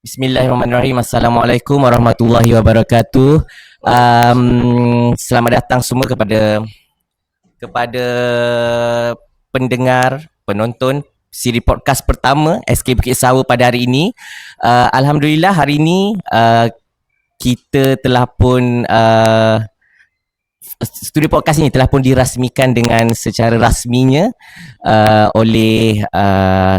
Bismillahirrahmanirrahim. Assalamualaikum warahmatullahi wabarakatuh. Selamat datang semua kepada pendengar, penonton siri podcast pertama SK Bukit Sawa pada hari ini. Alhamdulillah hari ini kita telah pun studio podcast ini telah pun dirasmikan dengan secara rasminya oleh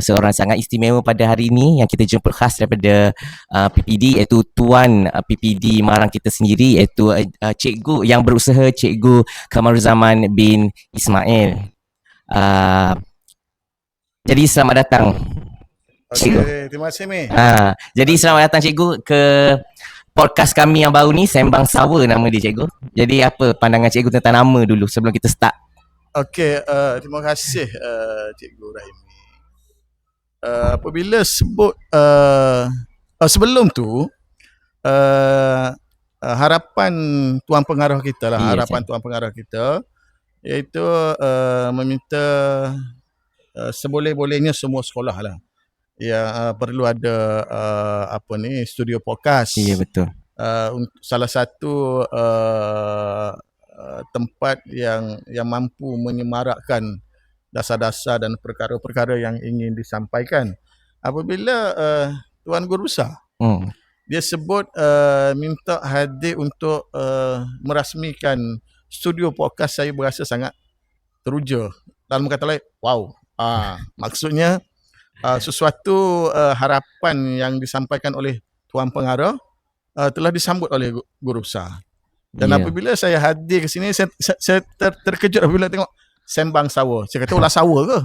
seorang sangat istimewa pada hari ini yang kita jumpa khas daripada PPD, iaitu Tuan PPD Marang kita sendiri, iaitu cikgu yang berusaha, Cikgu Kamaruzaman bin Ismail. Jadi selamat datang, cikgu. Okay, terima kasih Mi. Jadi selamat datang cikgu ke podcast kami yang baru ni, Sembang Sawa nama dia, cikgu. Jadi apa pandangan cikgu tentang nama dulu sebelum kita start? Okey, terima kasih Cikgu Rahimi. Apabila sebut sebelum tu harapan tuan pengarah kita lah, tuan pengarah kita iaitu meminta seboleh-bolehnya semua sekolah lah perlu ada studio podcast. Ya, betul. Salah satu tempat yang mampu menyemarakkan dasar-dasar dan perkara-perkara yang ingin disampaikan. Apabila Tuan Guru Besar dia sebut minta hadir untuk merasmikan studio podcast, saya berasa sangat teruja. Dalam kata lain, wow. Maksudnya sesuatu harapan yang disampaikan oleh Tuan Pengarah telah disambut oleh Guru Besar. Dan apabila saya hadir ke sini, saya terkejut apabila tengok Sembang Sawa. Saya kata ulas sawa ke?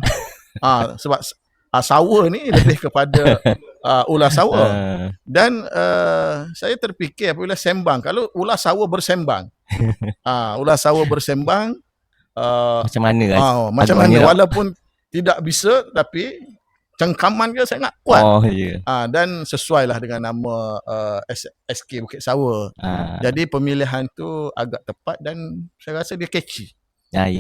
Sebab sawa ni lebih kepada ulas sawa. Dan saya terfikir apabila sembang, kalau ulas sawa bersembang, ulas sawa bersembang, macam mana? Macam mana? Walaupun tidak bisa, tapi cengkaman dia sangat kuat. Dan sesuai lah dengan nama SK Bukit Sawa. Jadi pemilihan tu agak tepat dan saya rasa dia catchy.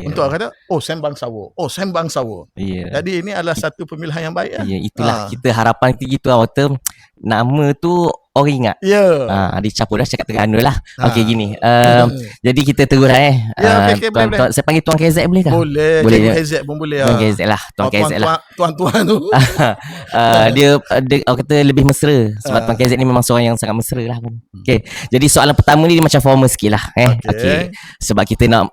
Untuk orang kata, Sembang Sawa. Sembang Sawa. Jadi ini adalah satu pemilihan yang baik. Itulah kita harapan kita gitu waktu nama tu orang ingat. Dia capur dah cakap Terengganu lah. Okey gini. Jadi kita terus lah boleh. Saya panggil Tuan KZ boleh kah? Boleh. Tuan KZ pun boleh. Tuan KZ lah. Tuan-tuan tu. Dia orang kata lebih mesra sebab Tuan KZ ni memang seorang yang sangat mesra lah. Okey. Jadi soalan pertama ni dia macam formal sikit lah. Okey. Sebab kita nak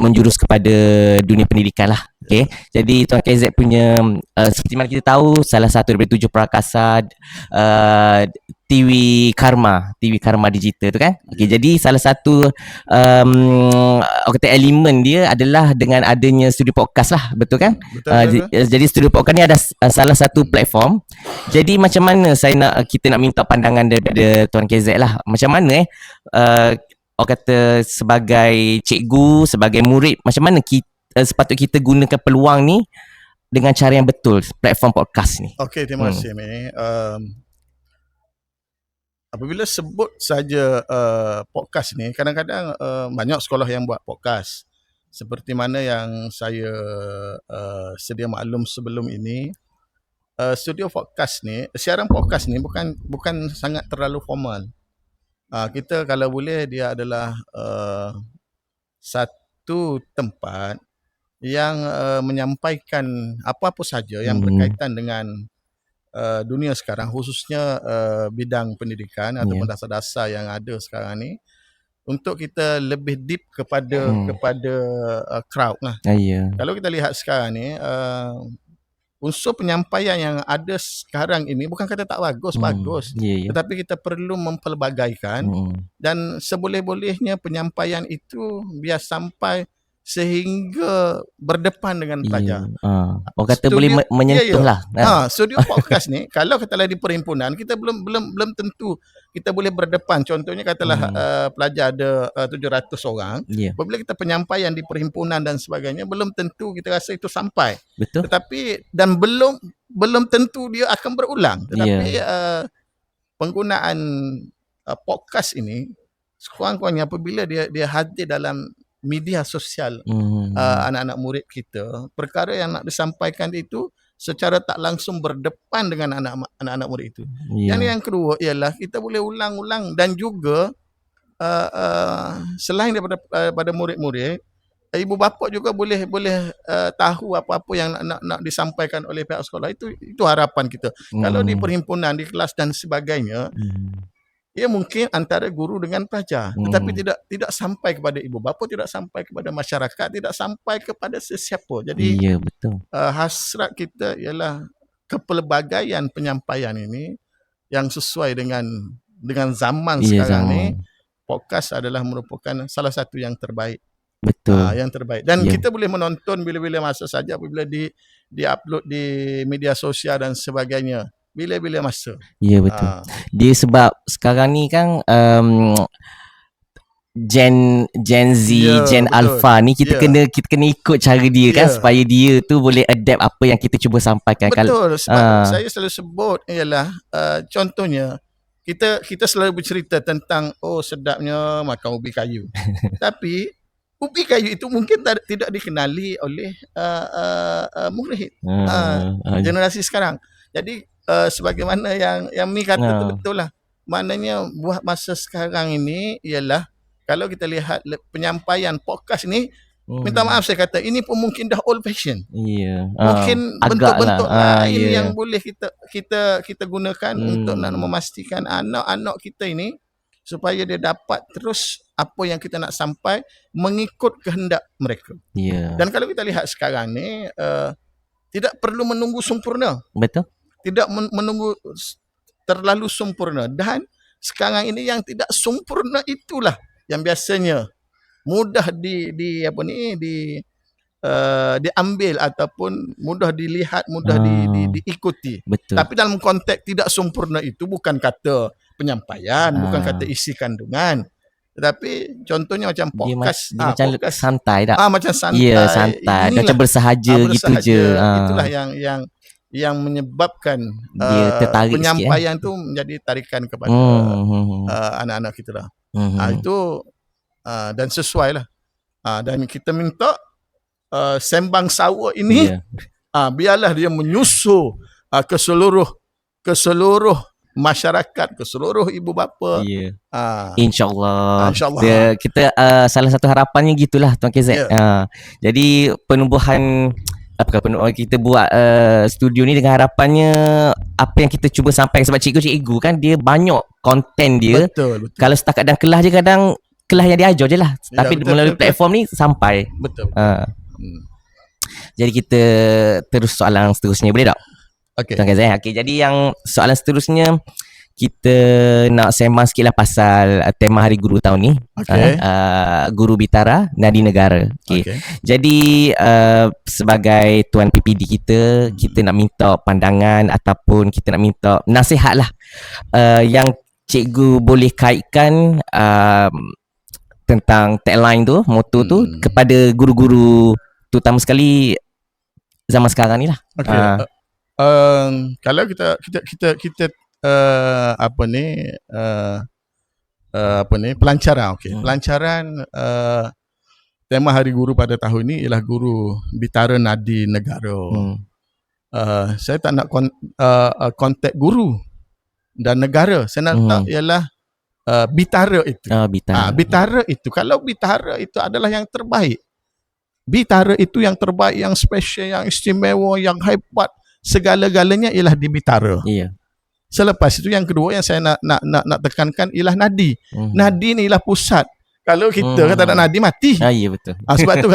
menjurus kepada dunia pendidikan lah. Okay. Jadi Tuan KZ punya seperti mana kita tahu, salah satu daripada 7 prakasa TV Karma digital tu kan. Okay, jadi salah satu kata elemen dia adalah dengan adanya studio podcast lah, betul kan? Betul. Jadi studio podcast ni ada salah satu platform. Jadi macam mana kita nak minta pandangan daripada Tuan KZ lah. Macam mana orang kata sebagai cikgu, sebagai murid, macam mana sepatut kita gunakan peluang ni dengan cara yang betul, platform podcast ni. Okey, terima kasih Mi. Apabila sebut saja podcast ni, kadang-kadang banyak sekolah yang buat podcast. Seperti mana yang saya sedia maklum sebelum ini, studio podcast ni, siaran podcast ni bukan sangat terlalu formal. Kita kalau boleh, dia adalah satu tempat yang menyampaikan apa-apa saja yang berkaitan dengan dunia sekarang, khususnya bidang pendidikan ataupun dasar-dasar yang ada sekarang ni, untuk kita lebih deep kepada crowd lah. Kalau kita lihat sekarang ni, unsur penyampaian yang ada sekarang ini bukan kata tak bagus, tetapi kita perlu mempelbagaikan dan seboleh-bolehnya penyampaian itu biar sampai sehingga berdepan dengan pelajar. Orang kata boleh menyentuh lah. Studio podcast ni kalau katalah di perhimpunan, kita belum tentu kita boleh berdepan. Contohnya katalah pelajar ada 700 orang. Apabila kita penyampaian di perhimpunan dan sebagainya, belum tentu kita rasa itu sampai. Betul. Tetapi dan belum tentu dia akan berulang. Tetapi penggunaan podcast ini sekurang-kurangnya apabila dia hadir dalam media sosial anak-anak murid kita, perkara yang nak disampaikan itu secara tak langsung berdepan dengan anak-anak murid itu. Ya. Yang kedua ialah kita boleh ulang-ulang dan juga selain daripada pada murid-murid, ibu bapa juga boleh tahu apa-apa yang nak disampaikan oleh pihak sekolah. Itu harapan kita. Kalau di perhimpunan, di kelas dan sebagainya, ia mungkin antara guru dengan pelajar, tetapi tidak sampai kepada ibu bapa, tidak sampai kepada masyarakat, tidak sampai kepada sesiapa. Jadi Ya, betul. Hasrat kita ialah kepelbagaian penyampaian ini yang sesuai dengan zaman sekarang ni. Podcast adalah merupakan salah satu yang terbaik. Betul. Yang terbaik. Dan kita boleh menonton bila-bila masa saja apabila di-upload di media sosial dan sebagainya. Bila-bila masa. Ya, betul. Dia sebab sekarang ni kan Gen Z, Gen betul. Alpha ni kita kena ikut cara dia kan, supaya dia tu boleh adapt apa yang kita cuba sampaikan. Betul. Sebab saya selalu sebut ialah contohnya kita selalu bercerita tentang sedapnya makan ubi kayu. Tapi ubi kayu itu mungkin tidak dikenali oleh murid generasi sekarang. Jadi sebagaimana yang Mi kata tu betul lah. Maknanya buat masa sekarang ini ialah kalau kita lihat penyampaian podcast ni, minta maaf saya kata, ini pun mungkin dah old fashion. Mungkin bentuk-bentuk lain yang boleh kita gunakan untuk nak memastikan anak-anak kita ini supaya dia dapat terus apa yang kita nak sampai mengikut kehendak mereka. Dan kalau kita lihat sekarang ni, tidak perlu menunggu sempurna. Betul. Tidak menunggu terlalu sempurna. Dan sekarang ini yang tidak sempurna itulah yang biasanya mudah diambil ataupun mudah dilihat, mudah diikuti. Betul. Tapi dalam konteks tidak sempurna itu bukan kata penyampaian, bukan kata isi kandungan. Tetapi contohnya macam podcast, dia macam podcast santai tak? Macam santai. Ya, santai. Inilah, macam bersahaja gitu je. Itulah yang menyebabkan penyampaian tu menjadi tarikan kepada anak-anak kita lah. Itu dan sesuai lah. Dan kita minta sembang sawa ini biarlah dia menyusul ke seluruh masyarakat, ke seluruh ibu bapa. InsyaAllah. Kita salah satu harapannya gitulah Tuan KZ. Jadi penubuhan kita buat studio ni dengan harapannya apa yang kita cuba sampaikan, sebab cikgu-cikgu kan dia banyak konten dia. Betul. Kalau setakat dalam kelas je, kadang kelas yang dia ajar je lah, tapi melalui platform ni sampai. Betul. Jadi kita terus soalan seterusnya, boleh tak? Okey. Okay, jadi yang soalan seterusnya kita nak sembang sikit lah pasal tema Hari Guru tahun ni. Guru Bitara Nadi Negara. Jadi sebagai Tuan PPD kita nak minta pandangan ataupun kita nak minta nasihat lah yang cikgu boleh kaitkan tentang tagline tu, motto tu kepada guru-guru, terutama sekali zaman sekarang ni lah. Kalau kita pelancaran. Pelancaran tema Hari Guru pada tahun ini ialah Guru Bitara Nadi Negara. Saya tak nak konteks guru dan negara. Saya nak tahu ialah Bitara itu. Bitara itu. Kalau Bitara itu adalah yang terbaik. Bitara itu yang terbaik, yang special, yang istimewa, yang hebat, segala-galanya ialah di Bitara. Selepas itu yang kedua yang saya nak tekankan ialah nadi. Nadi ni ialah pusat. Kalau kita kata nak nadi, mati. Ya, betul. Sebab tu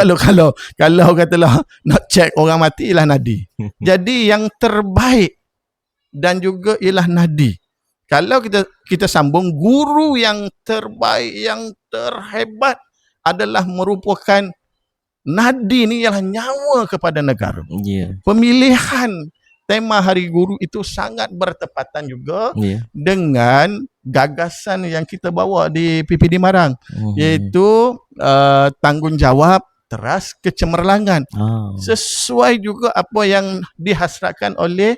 kalau katalah nak cek orang mati ialah nadi. Jadi yang terbaik dan juga ialah nadi. Kalau kita sambung, guru yang terbaik, yang terhebat adalah merupakan nadi ni ialah nyawa kepada negara. Pemilihan tema Hari Guru itu sangat bertepatan juga dengan gagasan yang kita bawa di PPD Marang, iaitu tanggungjawab teras kecemerlangan. Sesuai juga apa yang dihasratkan oleh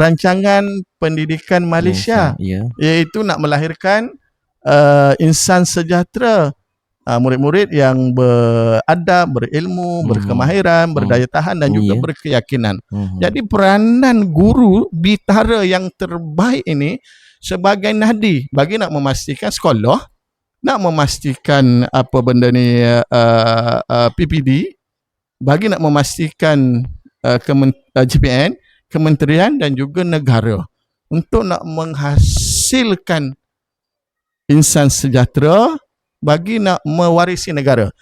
rancangan pendidikan Malaysia, iaitu nak melahirkan insan sejahtera murid-murid yang beradab, berilmu, berkemahiran, berdaya tahan dan juga berkeyakinan. Jadi peranan guru bitara yang terbaik ini sebagai nadi bagi nak memastikan sekolah, nak memastikan apa benda ni PPD, bagi nak memastikan JPN, kementerian dan juga negara untuk nak menghasilkan insan sejahtera bagi nak mewarisi negara.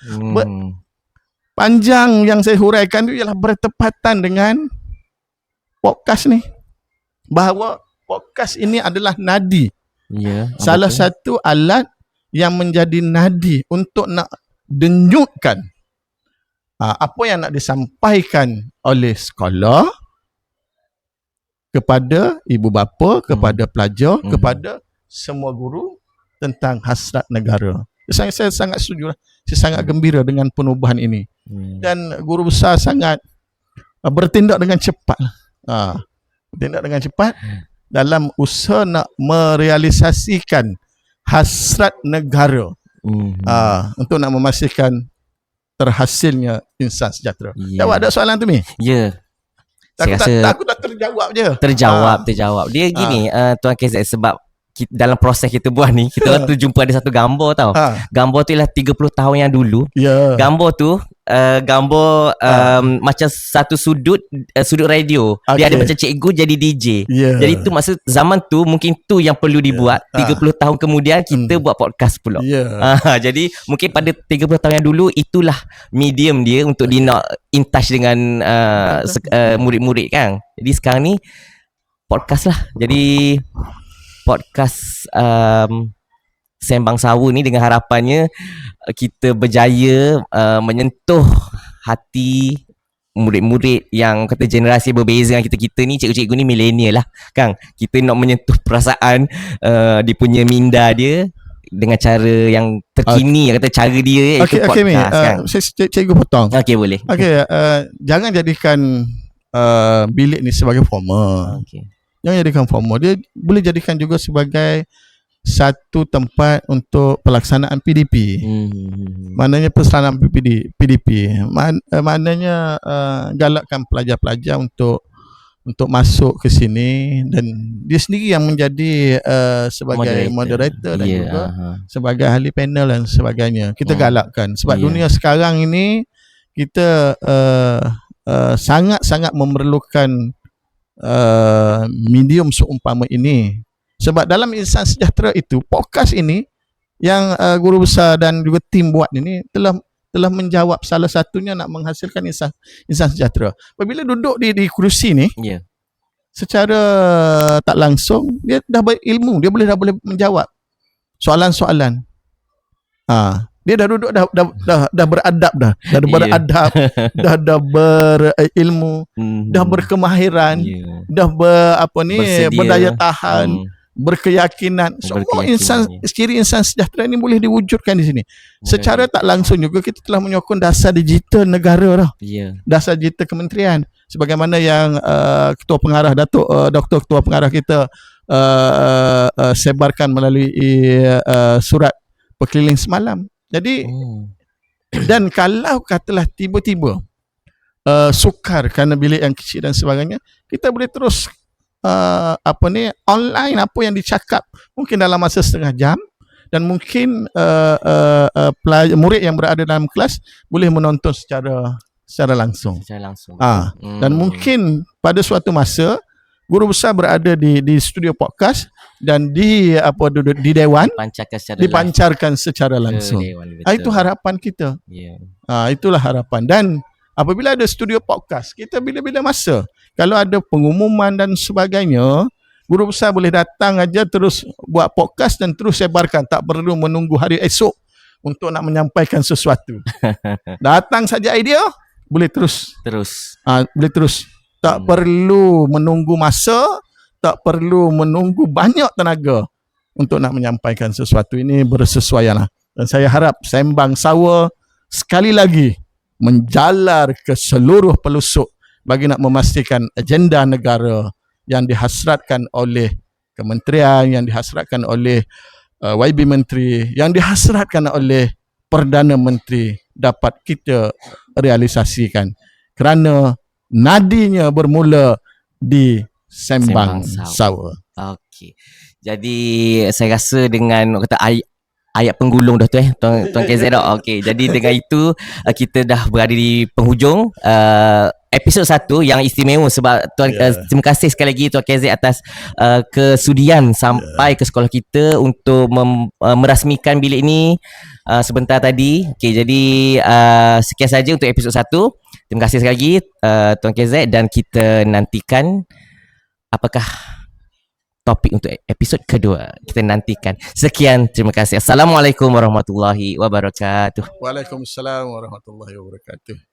Panjang yang saya huraikan itu ialah bertepatan dengan podcast ni. Bahawa podcast ini adalah nadi. Salah satu alat yang menjadi nadi untuk nak denyutkan apa yang nak disampaikan oleh sekolah kepada ibu bapa, kepada pelajar, kepada semua guru tentang hasrat negara. Saya sangat setuju. Saya sangat gembira dengan penubuhan ini. Dan guru besar sangat bertindak dengan cepat. Bertindak dengan cepat dalam usaha nak merealisasikan hasrat negara untuk nak memastikan terhasilnya insan sejahtera. Jawab ada soalan tu, Mi? Ya. Aku dah terjawab je. Terjawab. Dia gini, Tuan KZ, sebab dalam proses kita buat ni, kita tu jumpa ada satu gambar tau. Gambar tu ialah 30 tahun yang dulu. Gambar tu macam satu sudut radio. Dia ada macam cikgu jadi DJ. Jadi tu maksud zaman tu mungkin tu yang perlu dibuat. 30 tahun kemudian kita buat podcast pula. Jadi mungkin pada 30 tahun yang dulu itulah medium dia untuk dia nak in touch dengan murid-murid kan. Jadi sekarang ni podcast lah. Jadi podcast Sembang Sawa ni dengan harapannya kita berjaya menyentuh hati murid-murid yang kata generasi berbeza dengan kita ni. Cikgu-cikgu ni milenial lah kan. Kita nak menyentuh perasaan dia punya minda dia dengan cara yang terkini, yang kata cara dia iaitu podcast kan. Cikgu potong. Okey, boleh. Jangan jadikan bilik ni sebagai formal. Jangan jadikan formal. Dia boleh jadikan juga sebagai satu tempat untuk pelaksanaan PDP. Maknanya pelaksanaan PDP. Maknanya galakkan pelajar-pelajar untuk masuk ke sini, dan dia sendiri yang menjadi sebagai moderator dan juga sebagai ahli panel dan sebagainya. Kita galakkan sebab dunia sekarang ini kita sangat-sangat memerlukan medium seumpama ini. Sebab dalam insan sejahtera itu, podcast ini yang guru besar dan juga tim buat ini telah menjawab salah satunya nak menghasilkan insan sejahtera. Apabila duduk di kerusi ni, secara tak langsung dia dah berilmu, dia dah boleh menjawab soalan-soalan. Dia dah duduk dah beradab dah beradab, dah berilmu, dah berkemahiran, dah berdaya tahan, berkeyakinan. Semua ciri insan sejahtera ini boleh diwujudkan di sini. Secara tak langsung juga kita telah menyokong dasar digital negara dah. Dasar digital kementerian. Sebagaimana yang ketua pengarah Dr. Ketua Pengarah kita sebarkan melalui surat perkeliling semalam. Jadi dan kalau katalah tiba-tiba sukar kerana bilik yang kecil dan sebagainya, kita boleh terus online apa yang dicakap mungkin dalam masa setengah jam, dan mungkin murid yang berada dalam kelas boleh menonton secara langsung. Dan mungkin pada suatu masa guru besar berada di studio podcast dan di dewan dipancarkan secara langsung. Itu harapan kita. Itulah harapan. Dan apabila ada studio podcast, kita bila-bila masa kalau ada pengumuman dan sebagainya, guru besar boleh datang aja terus buat podcast dan terus sebarkan, tak perlu menunggu hari esok untuk nak menyampaikan sesuatu. Datang saja idea, boleh terus. Boleh terus. Tak perlu menunggu masa, tak perlu menunggu banyak tenaga untuk nak menyampaikan sesuatu. Ini bersesuaianlah. Dan saya harap Sembang Sawa sekali lagi menjalar ke seluruh pelosok bagi nak memastikan agenda negara yang dihasratkan oleh kementerian, yang dihasratkan oleh YB Menteri, yang dihasratkan oleh Perdana Menteri dapat kita realisasikan kerana nadinya bermula di Sembang Sawa. Okey. Jadi saya rasa dengan kata ayat penggulung dah tu Tuan KZ dah. Okey. Jadi dengan itu kita dah berada di penghujung episod 1 yang istimewa sebab terima kasih sekali lagi Tuan KZ atas kesudian sampai ke sekolah kita untuk merasmikan bilik ini sebentar tadi. Okey, jadi sekian saja untuk episod 1. Terima kasih sekali lagi Tuan KZ dan kita nantikan apakah topik untuk episod kedua. Kita nantikan. Sekian, terima kasih. Assalamualaikum warahmatullahi wabarakatuh. Waalaikumsalam warahmatullahi wabarakatuh.